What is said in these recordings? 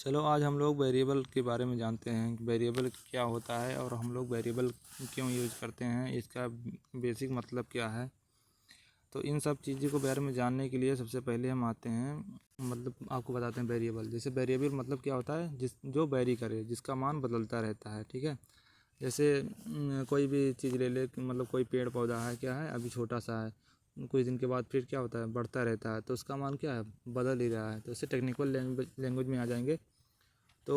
चलो आज हम लोग वेरिएबल के बारे में जानते हैं कि वेरिएबल क्या होता है और हम लोग वेरिएबल क्यों यूज़ करते हैं, इसका बेसिक मतलब क्या है। तो इन सब चीज़ों को बारे में जानने के लिए सबसे पहले हम आते हैं, मतलब आपको बताते हैं वेरिएबल। जैसे वेरिएबल मतलब क्या होता है, जो वेरी करे, जिसका मान बदलता रहता है। ठीक है, जैसे कोई भी चीज़ ले ले, मतलब कोई पेड़ पौधा है, क्या है, अभी छोटा सा है, कुछ दिन के बाद फिर क्या होता है, बढ़ता रहता है, तो उसका मान क्या है, बदल ही रहा है। तो इससे टेक्निकल लैंग्वेज में आ जाएंगे तो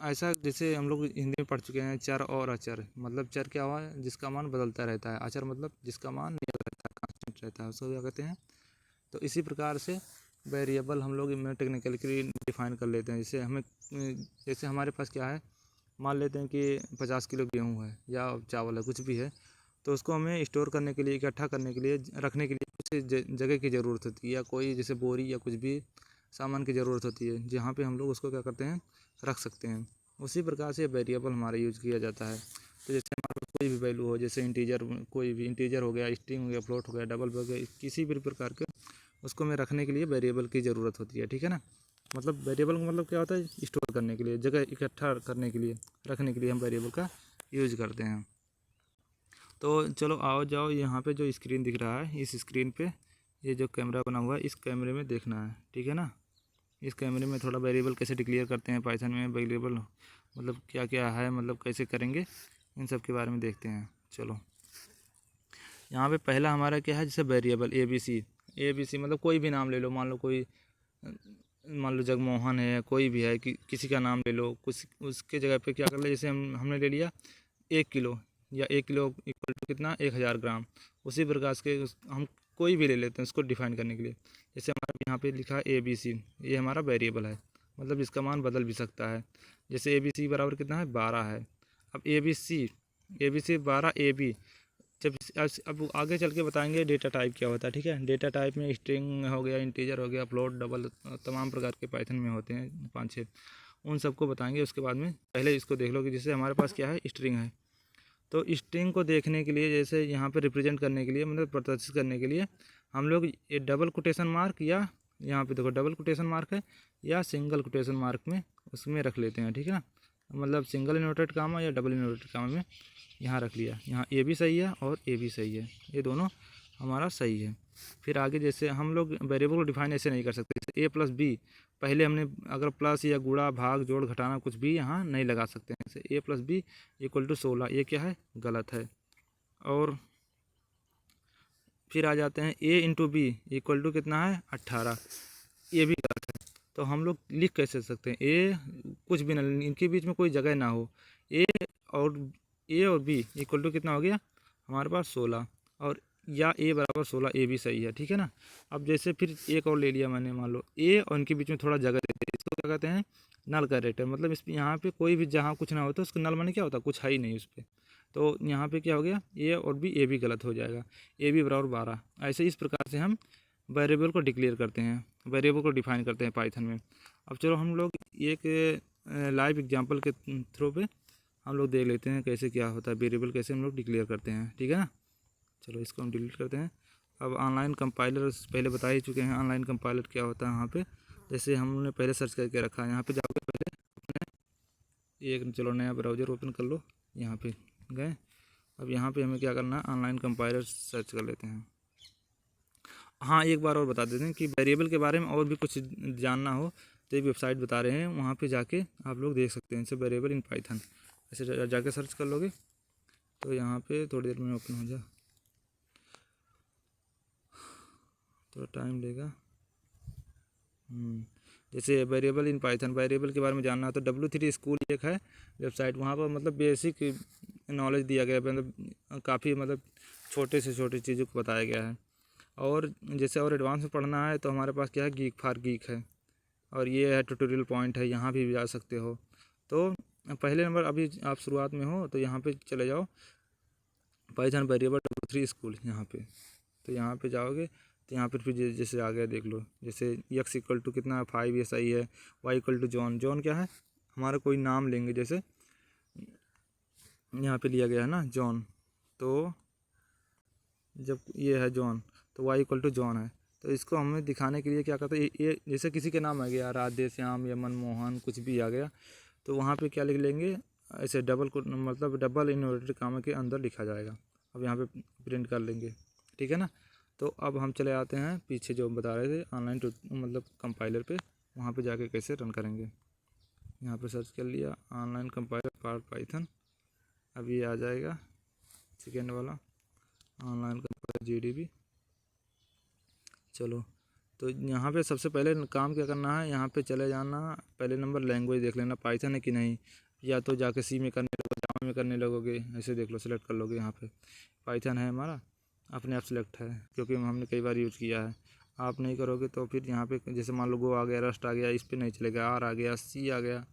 ऐसा, जैसे हम लोग हिंदी में पढ़ चुके हैं, चर और अचर। मतलब चर क्या हुआ, जिसका मान बदलता रहता है, अचर मतलब जिसका मान नियत रहता है, कांस्टेंट रहता है, उसको क्या कहते हैं। तो इसी प्रकार से वेरिएबल हम लोग इनमें टेक्निकली डिफाइन कर लेते हैं। जैसे हमारे पास क्या है, मान लेते हैं कि 50 किलो गेहूँ है या चावल है, कुछ भी है, तो उसको हमें स्टोर करने के लिए, इकट्ठा करने के लिए, रखने के लिए कुछ जगह की ज़रूरत होती है, या कोई जैसे बोरी या कुछ भी सामान की ज़रूरत होती है, जहाँ पे हम लोग उसको क्या करते हैं, रख सकते हैं। उसी प्रकार से वेरिएबल हमारा यूज़ किया जाता है। तो जैसे हमारे पास कोई भी वैल्यू हो, जैसे इंटीजर, कोई भी इंटीजर हो गया, स्ट्रिंग हो गया, फ्लोट हो गया, डबल हो गया, किसी भी प्रकार के, उसको में रखने के लिए वेरिएबल की ज़रूरत होती है। ठीक है ना। मतलब वेरिएबल का मतलब क्या होता है, स्टोर करने के लिए, जगह इकट्ठा करने के लिए, रखने के लिए हम वेरिएबल का यूज करते हैं। तो चलो आओ जाओ, यहाँ पे जो स्क्रीन दिख रहा है, इस स्क्रीन पे ये जो कैमरा बना हुआ है, इस कैमरे में देखना है। ठीक है ना। इस कैमरे में थोड़ा वेरिएबल कैसे डिक्लेयर करते हैं पाइथन में, वेरिएबल मतलब क्या क्या है, मतलब कैसे करेंगे, इन सब के बारे में देखते हैं। चलो, यहाँ पे पहला हमारा क्या है, जैसे वेरिएबल ए बी सी मतलब कोई भी नाम ले लो, मान लो जगमोहन है, कोई भी है, किसी का नाम ले लो, कुछ उसके जगह पे क्या कर ले, जैसे हमने ले लिया 1 किलो, या 1 किलो इक्वल टू कितना, 1000 ग्राम। उसी प्रकार के हम कोई भी ले लेते हैं उसको डिफाइन करने के लिए। जैसे हमारे यहाँ पे लिखा है ABC, ये हमारा वेरिएबल है, मतलब इसका मान बदल भी सकता है। जैसे ABC बराबर कितना है, 12 है। अब ए बी सी 12, AB, जब अब आगे चल के बताएंगे डेटा टाइप क्या होता है। ठीक है, डेटा टाइप में स्ट्रिंग हो गया, इंटीजर हो गया, फ्लोट, डबल, तमाम प्रकार के पाइथन में होते हैं, 5-6, उन सबको बताएंगे उसके बाद में। पहले इसको देख लो कि जैसे हमारे पास क्या है, स्ट्रिंग है। तो स्ट्रिंग को देखने के लिए, जैसे यहाँ पे रिप्रेजेंट करने के लिए, मतलब प्रदर्शित करने के लिए, हम लोग ये डबल कोटेशन मार्क, या यहाँ पे देखो डबल कोटेशन मार्क है, या सिंगल कोटेशन मार्क में उसमें रख लेते हैं। ठीक है ना, मतलब सिंगल इन्वर्टेड कामा या डबल इन्वर्टेड कामा में यहाँ रख लिया। यहाँ ए भी सही है और ए भी सही है, ये दोनों हमारा सही है। फिर आगे जैसे हम लोग वेरिएबल को डिफाइन ऐसे नहीं कर सकते, जैसे A+B, पहले हमने अगर प्लस या गुणा, भाग, जोड़, घटाना कुछ भी यहाँ नहीं लगा सकते हैं। जैसे A+B इक्वल टू 16, ये क्या है, गलत है। और फिर आ जाते हैं A×B इक्वल टू कितना है, 18, ये भी गलत है। तो हम लोग लिख कैसे सकते हैं, ए कुछ भी ना, इनके बीच में कोई जगह ना हो, ए और बी इक्वल टू कितना हो गया हमारे पास, 16, और या ए बराबर 16, ए भी सही है। ठीक है ना। अब जैसे फिर एक और ले लिया मैंने, मान लो ए और इनके बीच में थोड़ा जगह देते हैं, इसको क्या कहते हैं, नल कैरेक्टर। मतलब इस यहाँ पे कोई भी जहाँ कुछ ना होता, उसको नल माने क्या होता, कुछ है ही नहीं उस पर। तो यहाँ पे क्या हो गया, ए और बी, ए भी गलत हो जाएगा, ए बी बराबर 12। ऐसे इस प्रकार से हम वेरिएबल को डिक्लेयर करते हैं, वेरिएबल को डिफाइन करते हैं पाइथन में। अब चलो हम लोग एक लाइव एग्जांपल के थ्रू पे हम लोग देख लेते हैं कैसे क्या होता है, वेरिएबल कैसे हम लोग डिक्लेयर करते हैं। ठीक है ना। चलो इसको हम डिलीट करते हैं। अब ऑनलाइन कंपाइलर पहले बता ही चुके हैं, ऑनलाइन कंपाइलर क्या होता है। यहाँ पे जैसे हमने पहले सर्च करके रखा है, यहाँ पे जाओगे पहले अपने एक, चलो नया ब्राउज़र ओपन कर लो, यहाँ पे गए। अब यहाँ पे हमें क्या करना है, ऑनलाइन कंपाइलर सर्च कर लेते हैं। हाँ, एक बार और बता देते हैं कि वेरिएबल के बारे में और भी कुछ जानना हो तो एक वेबसाइट बता रहे हैं, वहाँ पे जाके आप लोग देख सकते हैं। जैसे वेरिएबल इन पाइथन ऐसे जाके सर्च कर लोगे तो यहाँ पे थोड़ी देर में ओपन हो जाए, थोड़ा टाइम लेगा। जैसे वेरिएबल इन पाइथन, वेरिएबल के बारे में जानना है तो W3 स्कूल एक है वेबसाइट, वहाँ पर मतलब बेसिक नॉलेज दिया गया है, मतलब काफ़ी, मतलब छोटे से छोटी चीज़ों को बताया गया है। और जैसे और एडवांस में पढ़ना है तो हमारे पास क्या है, गीक फॉर गीक है, और ये है ट्यूटोरियल पॉइंट है, यहाँ भी जा सकते हो। तो पहले नंबर, अभी आप शुरुआत में हो तो यहाँ पे चले जाओ, पाइथन वेरिएबल W3 स्कूल, यहाँ पे। तो यहाँ पे जाओगे तो यहाँ पर फिर जैसे आ गया देख लो, जैसे x इक्वल टू कितना है, 5, ये सही है। y equal to John, John क्या है, हमारा कोई नाम लेंगे, जैसे यहाँ पे लिया गया है ना जॉन, तो जब ये है जॉन तो y इक्वल टू जॉन है। तो इसको हमें दिखाने के लिए क्या करते हैं, ये जैसे किसी के नाम आ गया राधे श्याम या मनमोहन कुछ भी आ गया, तो वहाँ पे क्या लिख लेंगे, ऐसे डबल को मतलब डबल इन्वर्टेड कामा के अंदर लिखा जाएगा। अब यहाँ पे प्रिंट कर लेंगे, ठीक है ना। तो अब हम चले आते हैं पीछे जो बता रहे थे ऑनलाइन मतलब कंपाइलर पे, वहाँ पे जाके कैसे रन करेंगे। यहाँ पे सर्च कर लिया ऑनलाइन कंपाइलर पार्ट पाइथन, अब ये आ जाएगा सेकेंड वाला ऑनलाइन कंपाइलर GDB। चलो, तो यहाँ पे सबसे पहले काम क्या करना है, यहाँ पे चले जाना, पहले नंबर लैंग्वेज देख लेना पाइथन है कि नहीं, या तो जाके सी में करने लगोगे, जावा में करने लगोगे, ऐसे देख लो, सेलेक्ट कर लोगे। यहाँ पे पाइथन है हमारा, अपने आप सेलेक्ट है क्योंकि हमने कई बार यूज़ किया है। आप नहीं करोगे तो फिर यहाँ पे जैसे मान लो गो आ गया, रस्ट आ गया, इस पर नहीं चलेगा, आर आ गया, सी आ गया,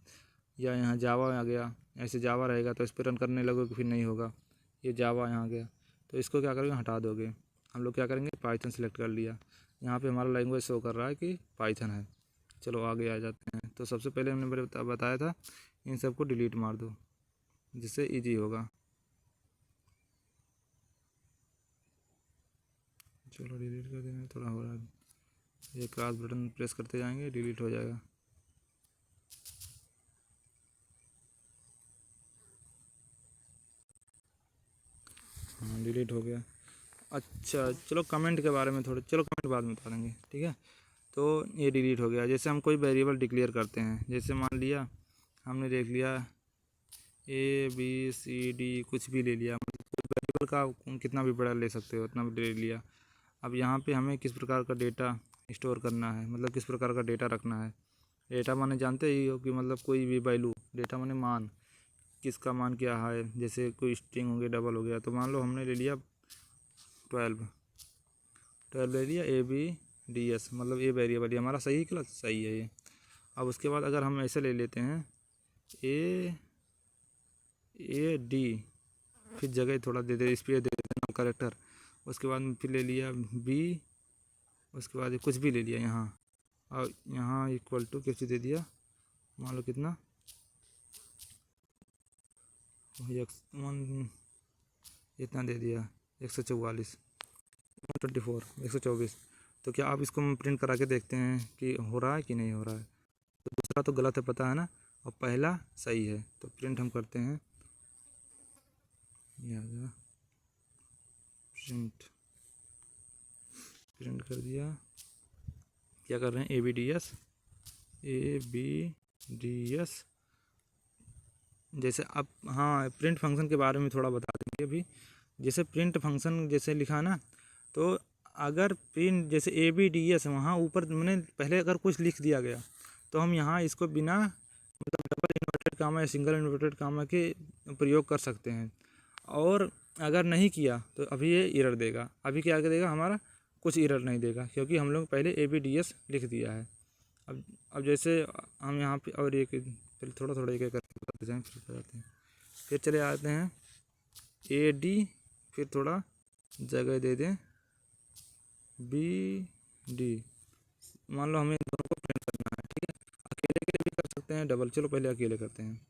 या यहाँ जावा आ गया, ऐसे जावा रहेगा तो इस पर रन करने लगोगे फिर नहीं होगा। ये जावा यहाँ गया, तो इसको क्या करोगे, हटा दोगे। हम लोग क्या करेंगे, पाइथन सेलेक्ट कर लिया, यहाँ पे हमारा लैंग्वेज शो कर रहा है कि पाइथन है। चलो आगे आ जाते हैं। तो सबसे पहले हमने बताया था इन सबको डिलीट मार दो, जिससे इजी होगा। चलो डिलीट कर देना, थोड़ा हो रहा है, ये क्रॉस बटन प्रेस करते जाएंगे, डिलीट हो जाएगा। हाँ डिलीट हो गया। अच्छा चलो कमेंट के बारे में थोड़ा, चलो कमेंट बाद में बता देंगे, ठीक है। तो ये डिलीट हो गया। जैसे हम कोई वेरिएबल डिक्लेयर करते हैं, जैसे मान लिया हमने देख लिया ABCD कुछ भी ले लिया, मतलब कोई वेरिएबल का कितना भी बड़ा ले सकते हो, उतना भी ले लिया। अब यहाँ पे हमें किस प्रकार का डेटा स्टोर करना है, मतलब किस प्रकार का डेटा रखना है। डेटा माने जानते ही हो कि मतलब कोई भी वैल्यू, डेटा माने मान, किसका मान क्या है, जैसे कोई स्ट्रिंग हो गया, डबल हो गया। तो मान लो हमने ले लिया 12 ले लिया, ABDS, मतलब ये वेरिएबल ये हमारा सही है, सही है ये। अब उसके बाद अगर हम ऐसे ले लेते हैं AD, फिर जगह थोड़ा दे दे, स्पेस दे देते नाम करेक्टर, उसके बाद फिर ले लिया B, उसके बाद कुछ भी ले लिया यहाँ, और यहाँ इक्वल टू कुछ दे दिया, मान लो कितना इतना दे दिया 144 124 124। तो क्या आप इसको प्रिंट करा के देखते हैं कि हो रहा है कि नहीं हो रहा है। तो दूसरा तो गलत है पता है ना, और पहला सही है। तो प्रिंट हम करते हैं, ये आ गया प्रिंट, प्रिंट कर दिया। क्या कर रहे हैं, ABDS। जैसे अब हाँ प्रिंट फंक्शन के बारे में थोड़ा बता देंगे अभी। जैसे प्रिंट फंक्शन जैसे लिखा ना, तो अगर प्रिंट जैसे ABDS वहाँ ऊपर मैंने पहले अगर कुछ लिख दिया गया, तो हम यहाँ इसको बिना मतलब डबल इन्वर्टेड कामा या सिंगल इन्वर्टेड कामा के प्रयोग कर सकते हैं। और अगर नहीं किया तो अभी ये एरर देगा। अभी क्या देगा, हमारा कुछ एरर नहीं देगा, क्योंकि हम लोग पहले ABDS लिख दिया है। अब जैसे हम यहाँ पे और एक थोड़ा थोड़ा एक करके बताते जाएँ, फिर बताते हैं। फिर चले आते हैं AD, फिर थोड़ा जगह दे दें BD। मान लो हमें दोनों को प्रिंट करना है, ठीक है। अकेले के लिए भी कर सकते हैं डबल, चलो पहले अकेले करते हैं,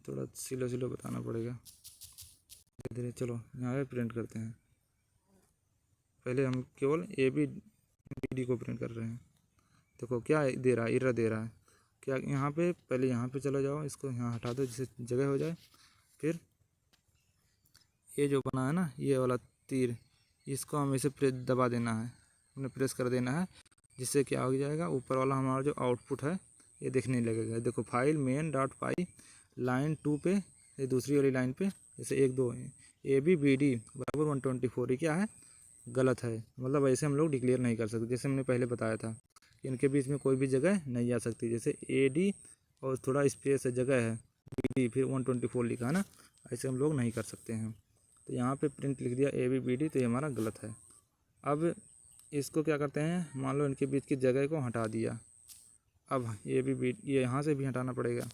थोड़ा सिलो सिलो बताना पड़ेगा धीरे धीरे। चलो यहाँ पे प्रिंट करते हैं, पहले हम केवल ABD को प्रिंट कर रहे हैं। देखो क्या दे रहा है, एरर दे रहा है। क्या यहाँ पे पहले यहाँ पे चलो जाओ, इसको यहाँ हटा दो जिससे जगह हो जाए। फिर ये जो बना है ना ये वाला तीर, इसको हम इसे प्रेस दबा देना है, हमने प्रेस कर देना है, जिससे क्या हो जाएगा, ऊपर वाला हमारा जो आउटपुट है ये दिखने लगेगा। देखो फाइल मेन डॉट पाई लाइन 2 पे, ये दूसरी वाली लाइन पे जैसे 1 2 ABBD बराबर 124, ये क्या है, गलत है। मतलब ऐसे हम लोग डिक्लेयर नहीं कर सकते, जैसे हमने पहले बताया था कि इनके बीच में कोई भी जगह नहीं आ सकती। जैसे AD और थोड़ा स्पेस है, जगह है, BD फिर 124 लिखा है ना, ऐसे हम लोग नहीं कर सकते हैं। तो यहाँ पे प्रिंट लिख दिया ABBD, तो ये हमारा गलत है। अब इसको क्या करते हैं, मान लो इनके बीच की जगह को हटा दिया, अब ABBD ये यहाँ से भी हटाना पड़ेगा।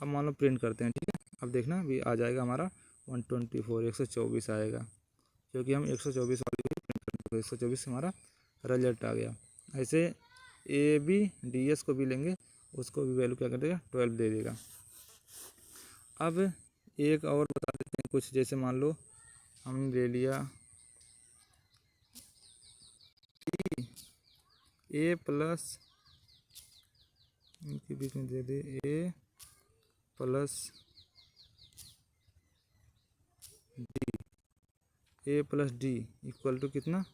अब मान लो प्रिंट करते हैं, ठीक है। अब देखना भी आ जाएगा हमारा 124 124 आएगा, क्योंकि हम 124 वाले को प्रिंट करते हैं, 124 हमारा रिजल्ट आ गया। ऐसे ABDS को भी लेंगे, उसको भी वैल्यू क्या कर देगा, 12 दे देगा। अब एक और बता देते हैं कुछ, जैसे मान लो हमने ले लिया T ए प्लस, इनके बीच में दे दे A plus D, A plus D equal to कितना,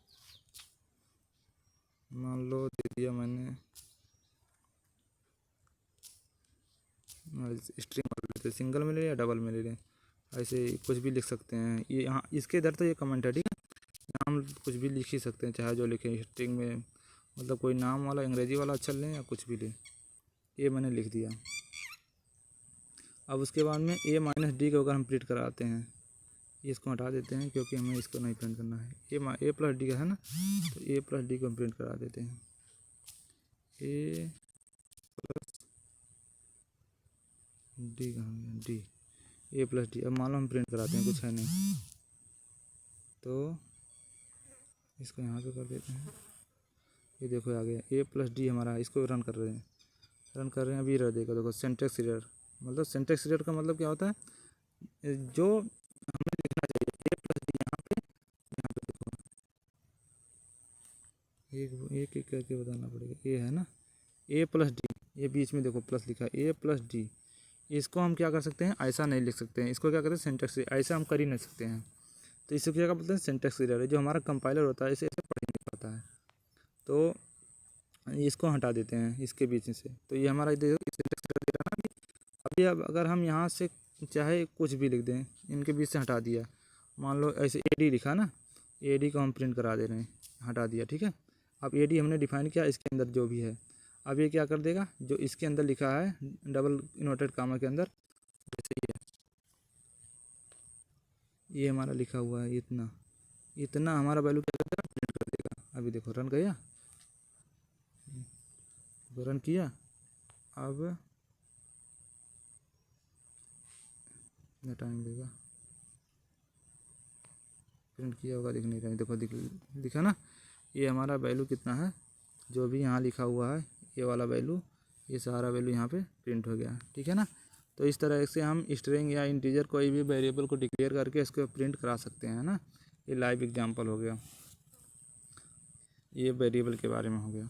मान लो दे दिया मैंने, स्ट्रिंग में लेते, सिंगल में ले या डबल में ले लें, ऐसे कुछ भी लिख सकते हैं। ये यहाँ इसके इधर तो ये कमेंट है, ठीक है, यहाँ हम कुछ भी लिख ही सकते हैं, चाहे जो लिखें स्ट्रिंग में, मतलब कोई नाम वाला अंग्रेजी वाला अक्षर लें या कुछ भी लें। ये मैंने लिख दिया। अब उसके बाद में ए माइनस डी को अगर हम प्रिंट कराते हैं, इसको हटा देते हैं क्योंकि हमें इसको नहीं प्रिंट करना है। ए प्लस डी का है ना, तो ए प्लस डी को हम प्रिंट करा देते हैं। ए प्लस डी कहाँ गया, डी, ए प्लस डी। अब मान लो हम प्रिंट कराते हैं, कुछ है नहीं, तो इसको यहाँ पे कर देते हैं। ये देखो आ गया ए प्लस डी हमारा, इसको रन कर रहे हैं अभी एरर देगा। देखो सिंटैक्स एरर, मतलब सिंटैक्स एरर का मतलब क्या होता है, जो हमें लिखना चाहिए ए प्लस डी, यहाँ पे देखो एक एक करके बताना पड़ेगा। ए है ना, ए प्लस डी, ये बीच में देखो प्लस लिखा है, ए प्लस डी। इसको हम क्या कर सकते हैं, ऐसा नहीं लिख सकते हैं, इसको क्या कहते हैं सिंटैक्स, ऐसा हम कर ही नहीं सकते हैं। तो इसको क्या बोलते हैं, सिंटैक्स एरर है। जो हमारा कंपाइलर होता है इसे ऐसे पढ़ नहीं पाता है, तो इसको हटा देते हैं इसके बीच से। तो ये हमारा देखो सिंटैक्स एरर दे रहा है ना अभी। अब अगर हम यहाँ से चाहे कुछ भी लिख दें, इनके बीच से हटा दिया, मान लो ऐसे ए डी लिखा ना, ए डी को हम प्रिंट करा दे रहे हैं, हटा दिया, ठीक है। अब ए डी हमने डिफाइन किया, इसके अंदर जो भी है, अब ये क्या कर देगा, जो इसके अंदर लिखा है डबल इन्वर्टेड कामा के अंदर, जैसे ये हमारा लिखा हुआ है, इतना इतना हमारा वैल्यू क्या कर देगा, प्रिंट कर देगा। अभी देखो रन गया, रन किया, अब कितना टाइम लेगा, प्रिंट किया होगा, दिख नहीं रहा है, देखो दिखा ना, ये हमारा वैल्यू कितना है, जो भी यहाँ लिखा हुआ है ये वाला वैल्यू, ये सारा वैल्यू यहाँ पे प्रिंट हो गया, ठीक है ना। तो इस तरह से हम स्ट्रिंग या इंटीजर कोई भी वेरिएबल को डिक्लेयर करके इसको प्रिंट करा सकते हैं ना। ये लाइव एग्जांपल हो गया, ये वेरिएबल के बारे में हो गया।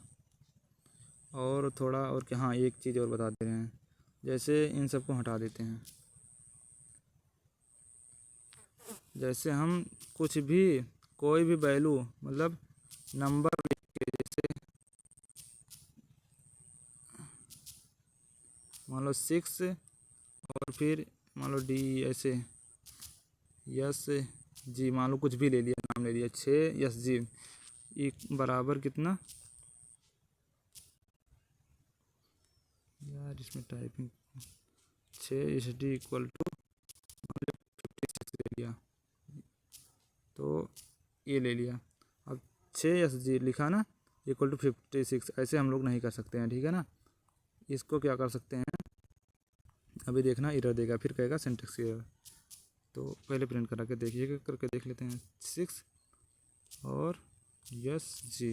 और थोड़ा और क्या, हाँ एक चीज़ और बता दे रहे हैं, जैसे इन सबको हटा देते हैं, जैसे हम कुछ भी कोई भी वैल्यू मतलब नंबर लिख के, जैसे मान लो 6 और फिर मान लो डी, ऐसे यस जी, मान लो कुछ भी ले लिया, नाम ले लिया 6 यस जी बराबर कितना, यार इसमें typing, 6 S D equal to 56 ले लिया, तो ये ले लिया। अब 6 एस जी लिखा ना इक्वल टू 56, ऐसे हम लोग नहीं कर सकते हैं, ठीक है ना। इसको क्या कर सकते हैं, अभी देखना एरर देगा, फिर कहेगा सिंटैक्स एरर। तो पहले प्रिंट करा के देखिए, करके देख लेते हैं, 6 और यस जी,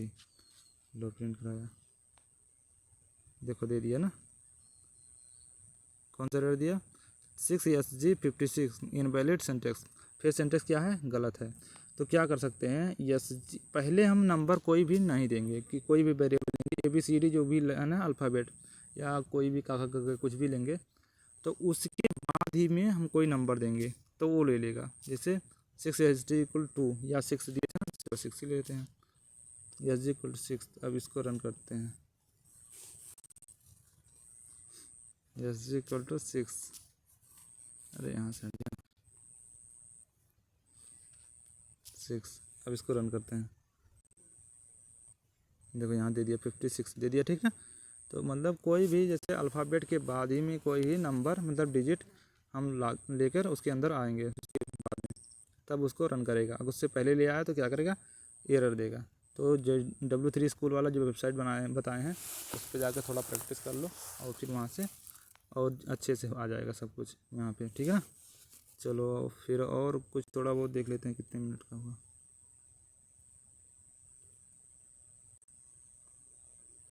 लो प्रिंट कराया, देखो दे दिया ना, कौन सा एरर दिया, 6 एस जी 56 इनवैलिड सिंटैक्स। फिर सिंटैक्स क्या है, गलत है। तो क्या कर सकते हैं, यस जी, पहले हम नंबर कोई भी नहीं देंगे, कि कोई भी वेरिएबल देंगे, ABCD जो भी है ना अल्फ़ाबेट, या कोई भी काका कुछ भी लेंगे, तो उसके बाद ही में हम कोई नंबर देंगे तो वो ले लेगा। जैसे 6 एस डी इक्वल 2 या 6 दिए थे ना, तो 6 ही लेते हैं, एस जी इक्वल 6। अब इसको रन करते हैं, एस जी इक्वल टू 6, अरे यहाँ से 6। अब इसको रन करते हैं, देखो यहाँ दे दिया 56 दे दिया, ठीक है। तो मतलब कोई भी जैसे अल्फ़ाबेट के बाद ही में कोई भी नंबर मतलब डिजिट हम लेकर उसके अंदर आएंगे उसके बाद में, तब उसको रन करेगा। अगर उससे पहले ले आया तो क्या करेगा, एरर देगा। तो जो W3 स्कूल वाला जो वेबसाइट बताए हैं, उस पर जाकर थोड़ा प्रैक्टिस कर लो, और फिर वहाँ से और अच्छे से आ जाएगा सब कुछ यहाँ पे, ठीक है ना। चलो फिर और कुछ थोड़ा बहुत देख लेते हैं, कितने मिनट का हुआ।